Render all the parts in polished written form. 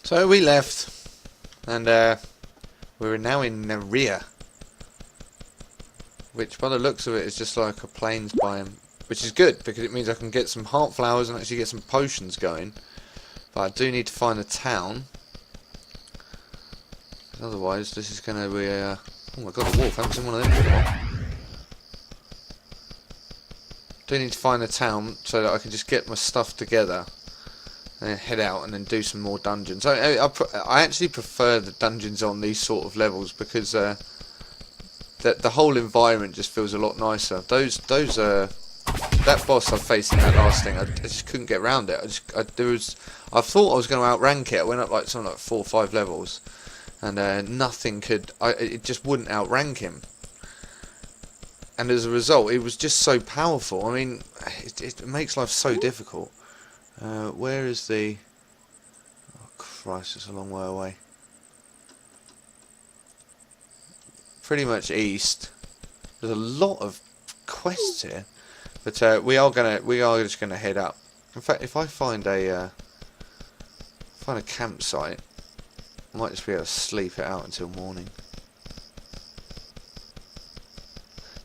So we left, and we're now in Nerea, which by the looks of it is just like a plains biome, which is good because it means I can get some heart flowers and actually get some potions going. But I do need to find a town, otherwise this is going to be a... oh my god, a wolf, I haven't seen one of them before. Do need to find a town so that I can just get my stuff together and then head out and then do some more dungeons. I actually prefer the dungeons on these sort of levels because the whole environment just feels a lot nicer. That boss I faced in that last thing, I just couldn't get around it. I thought I was going to outrank it. I went up like something like 4 or 5 levels, and nothing could. It just wouldn't outrank him. And as a result, it was just so powerful. I mean, it makes life so difficult. Where is the... oh Christ, it's a long way away. Pretty much east. There's a lot of quests here, but we are just gonna head up. In fact, if I find a campsite, I might just be able to sleep it out until morning.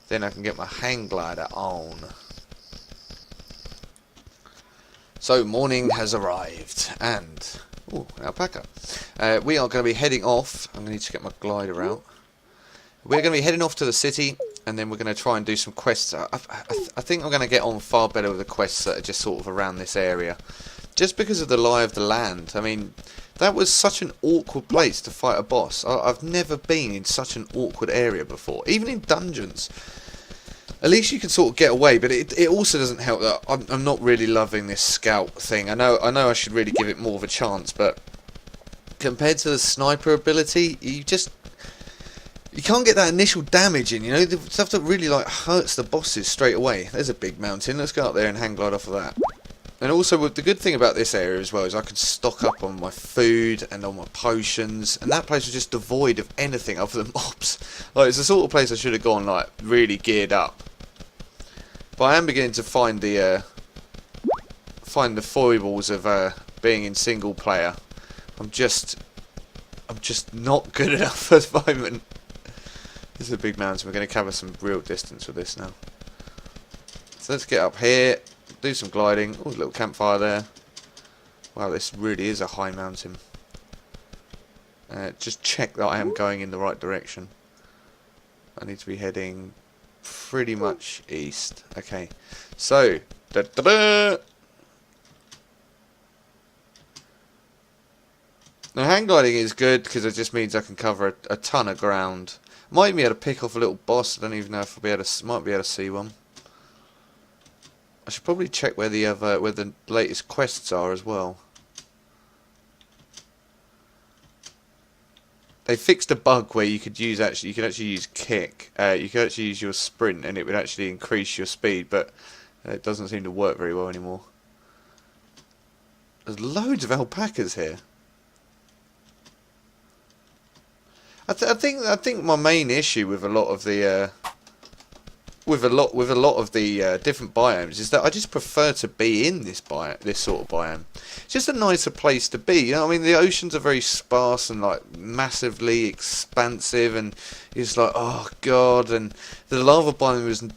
Then I can get my hang glider on. So morning has arrived, and ooh, an alpaca. We are going to be heading off. I'm going to need to get my glider out. We're going to be heading off to the city, and then we're going to try and do some quests. I think I'm going to get on far better with the quests that are just sort of around this area, just because of the lie of the land. I mean, that was such an awkward place to fight a boss. I've never been in such an awkward area before, even in dungeons. At least you can sort of get away, but it also doesn't help that I'm not really loving this scout thing. I know I should really give it more of a chance, but compared to the sniper ability, you can't get that initial damage in, you know, the stuff that really like hurts the bosses straight away. There's a big mountain. Let's go up there and hang glide off of that. And also, the good thing about this area as well is I could stock up on my food and on my potions, and that place was just devoid of anything other than mobs. Like, it's the sort of place I should have gone like really geared up. But I am beginning to find the foibles of being in single player. I'm just not good enough at the moment. This is a big mountain. We're going to cover some real distance with this now. So let's get up here, do some gliding. Oh, a little campfire there. Wow, this really is a high mountain. Just check that I am going in the right direction. I need to be heading pretty much east. Okay, so now hang gliding is good because it just means I can cover a ton of ground. Might be able to pick off a little boss. I don't even know if I'll be able to. Might be able to see one. I should probably check where the latest quests are as well. They fixed a bug where you could actually use kick. You could actually use your sprint, and it would actually increase your speed, but it doesn't seem to work very well anymore. There's loads of alpacas here. I think my main issue with a lot of the different biomes is that I just prefer to be in this sort of biome. It's just a nicer place to be. You know, I mean, the oceans are very sparse and like massively expansive, and it's like, oh god. And the lava biome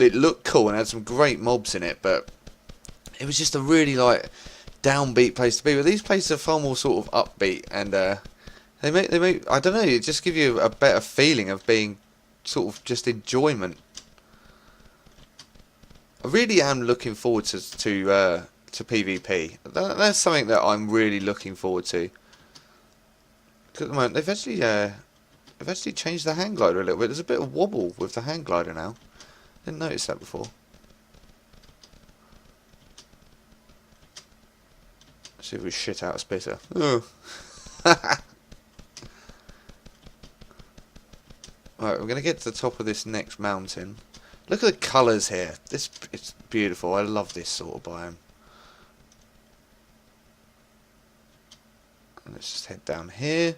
it looked cool and had some great mobs in it, but it was just a really like downbeat place to be. But these places are far more sort of upbeat, and they make I don't know, it just give you a better feeling of being sort of just enjoyment. I really am looking forward to PvP. That's something that I'm really looking forward to. At the moment, they've actually changed the hang glider a little bit. There's a bit of wobble with the hang glider now. Didn't notice that before. Let's see if we shit out a spitter. Oh. Right, we're gonna get to the top of this next mountain. Look at the colours here. It's beautiful. I love this sort of biome. And let's just head down here.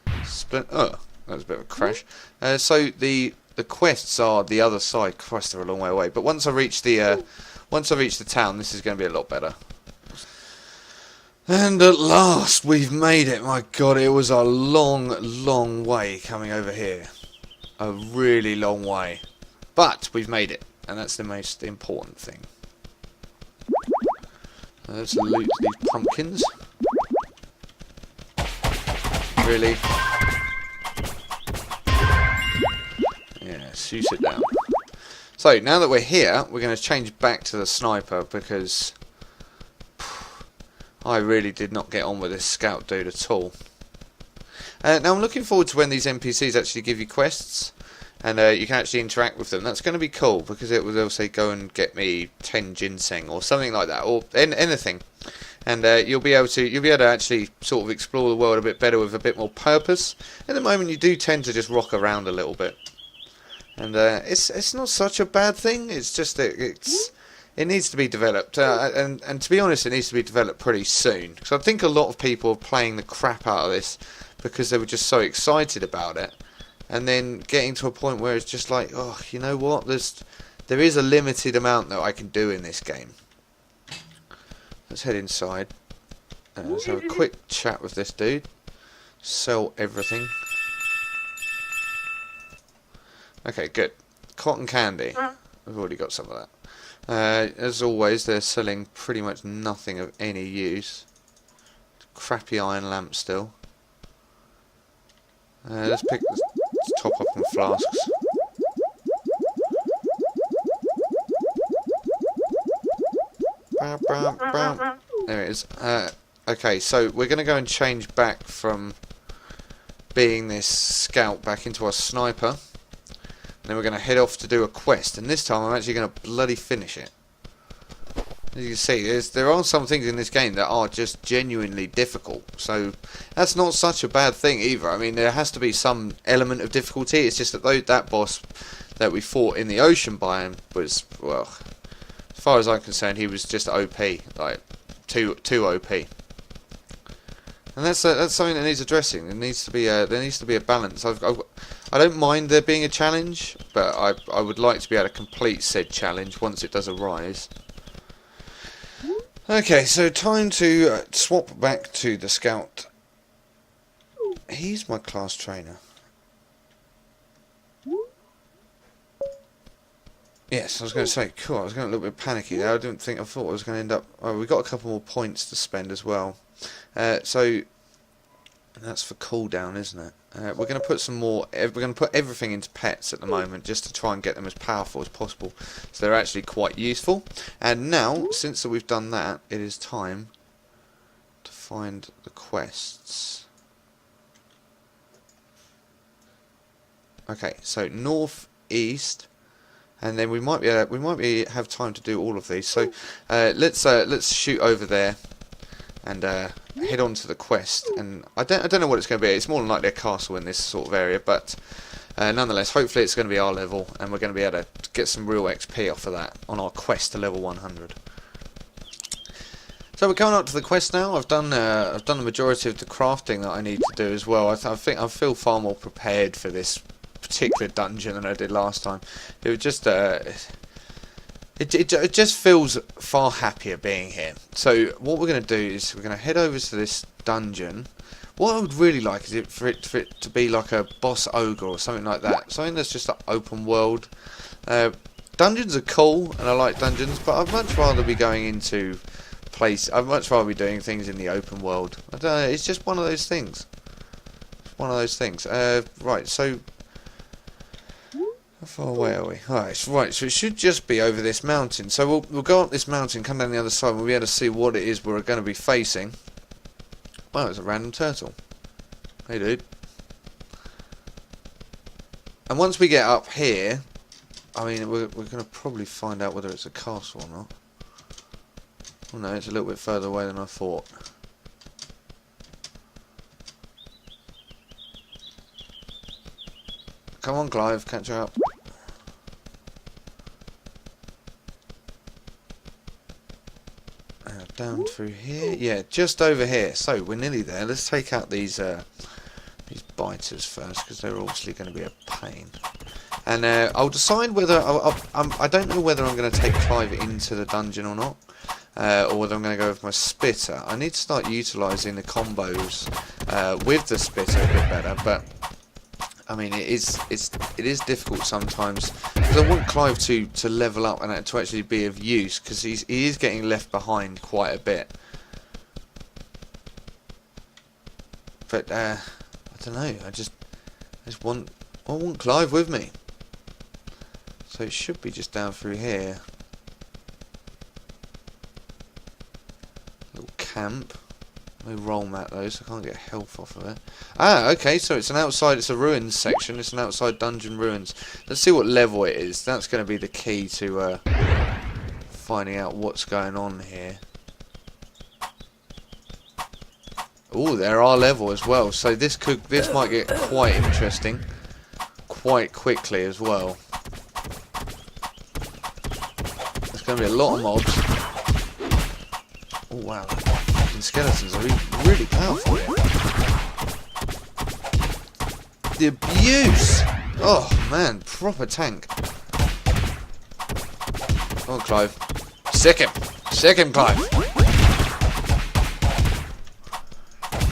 Oh, that was a bit of a crash. So the quests are the other side. Christ, they're a long way away. But once I reach the town, this is going to be a lot better. And at last we've made it. My god, it was a long way coming over here. A really long way. But we've made it. And that's the most important thing. Let's loot these pumpkins. Really? Yeah, shoot it down. So, now that we're here, we're going to change back to the sniper because I really did not get on with this scout dude at all. Now I'm looking forward to when these NPCs actually give you quests and you can actually interact with them. That's going to be cool because it will say go and get me 10 ginseng or something like that, or anything. And you'll be able to actually sort of explore the world a bit better with a bit more purpose. At the moment you do tend to just rock around a little bit. And it's not such a bad thing. It's just that it needs to be developed, and to be honest, it needs to be developed pretty soon. Because I think a lot of people are playing the crap out of this because they were just so excited about it, and then getting to a point where it's just like, oh, you know what? There is a limited amount that I can do in this game. Let's head inside. Let's have a quick chat with this dude. Sell everything. Okay, good. Cotton candy. We've already got some of that. As always, they're selling pretty much nothing of any use. Crappy iron lamp still. Let's pick the top up on flasks. There it is. Okay, so we're going to go and change back from being this scout back into our sniper. And then we're going to head off to do a quest, and this time I'm actually going to bloody finish it. As you can see, there are some things in this game that are just genuinely difficult, so that's not such a bad thing either. I mean, there has to be some element of difficulty. It's just that that boss that we fought in the ocean biome was, well, as far as I'm concerned, he was just OP, like too OP. And that's something that needs addressing. There needs to be a balance. I don't mind there being a challenge, but I would like to be able to complete said challenge once it does arise. Okay, so time to swap back to the scout. He's my class trainer. Yes, I was going to say, cool, I was going a little bit panicky there. I thought I was going to end up... Oh, we've got a couple more points to spend as well. So, that's for cooldown, isn't it? We're going to put some more... We're going to put everything into pets at the moment, just to try and get them as powerful as possible. So they're actually quite useful. And now, since we've done that, it is time to find the quests. Okay, so north, east... And then we might have time to do all of these. So let's shoot over there and head on to the quest. And I don't know what it's going to be. It's more than likely a castle in this sort of area, but nonetheless, hopefully it's going to be our level, and we're going to be able to get some real XP off of that on our quest to level 100. So we're coming up to the quest now. I've done the majority of the crafting that I need to do as well. I think I feel far more prepared for this particular dungeon than I did last time. It was just it just feels far happier being here. So what we're going to do is we're going to head over to this dungeon. What I would really like is for it to be like a boss ogre or something like that. Something that's just an open world. Dungeons are cool and I like dungeons, but I'd much rather be going into I'd much rather be doing things in the open world. I don't know, it's just one of those things. One of those things. Right, so how far away are we? Right, so it should just be over this mountain. So we'll go up this mountain, come down the other side, and we'll be able to see what it is we're going to be facing. Wow, it's a random turtle. Hey, dude. And once we get up here, I mean, we're going to probably find out whether it's a castle or not. Oh no, it's a little bit further away than I thought. Come on, Clive, catch her up. Down through here. Yeah, just over here. So we're nearly there. Let's take out these biters first, because they're obviously going to be a pain. And I'll decide whether I don't know whether I'm going to take Clive into the dungeon or not. or whether I'm going to go with my spitter. I need to start utilising the combos with the spitter a bit better, but I mean it is difficult sometimes because I want Clive to level up and to actually be of use, because he is getting left behind quite a bit. But I don't know. I just want Clive with me. So it should be just down through here. Little camp. No roll mat though, so I can't get health off of it. Ah, okay, so it's a ruins section. It's an outside dungeon ruins. Let's see what level it is. That's going to be the key to finding out what's going on here. Oh, there are level as well. So this might get quite interesting quite quickly as well. There's going to be a lot of mobs. Oh wow, fucking skeletons are really powerful here. The abuse! Oh man, proper tank. Come on, Clive. Sick him! Sick him, Clive!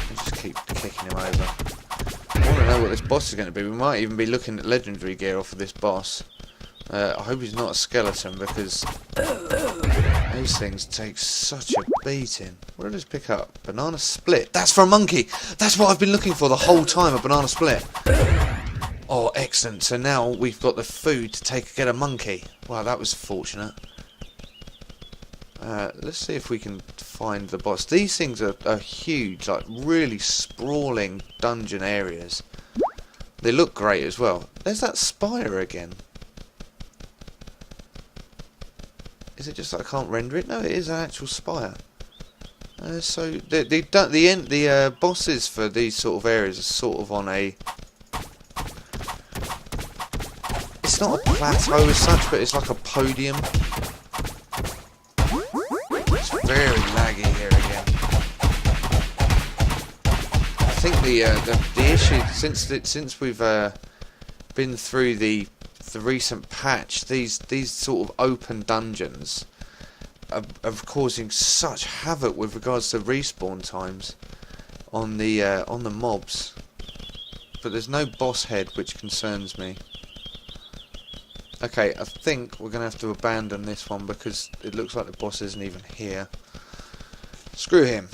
Just keep kicking him over. I want to know what this boss is going to be. We might even be looking at legendary gear off of this boss. I hope he's not a skeleton, because those things take such a beating. What did I just pick up? Banana split. That's for a monkey! That's what I've been looking for the whole time, a banana split. Oh, excellent. So now we've got the food to get a monkey. Wow, that was fortunate. Let's see if we can find the boss. These things are huge, like really sprawling dungeon areas. They look great as well. There's that spire again. Is it just that I can't render it? No, it is an actual spire. So the bosses for these sort of areas are sort of on a... It's not a plateau as such, but it's like a podium. It's very laggy here again. I think the issue since we've been through the recent patch, these sort of open dungeons are causing such havoc with regards to respawn times on the mobs. But there's no boss head, which concerns me. Okay, I think we're going to have to abandon this one because it looks like the boss isn't even here. Screw him.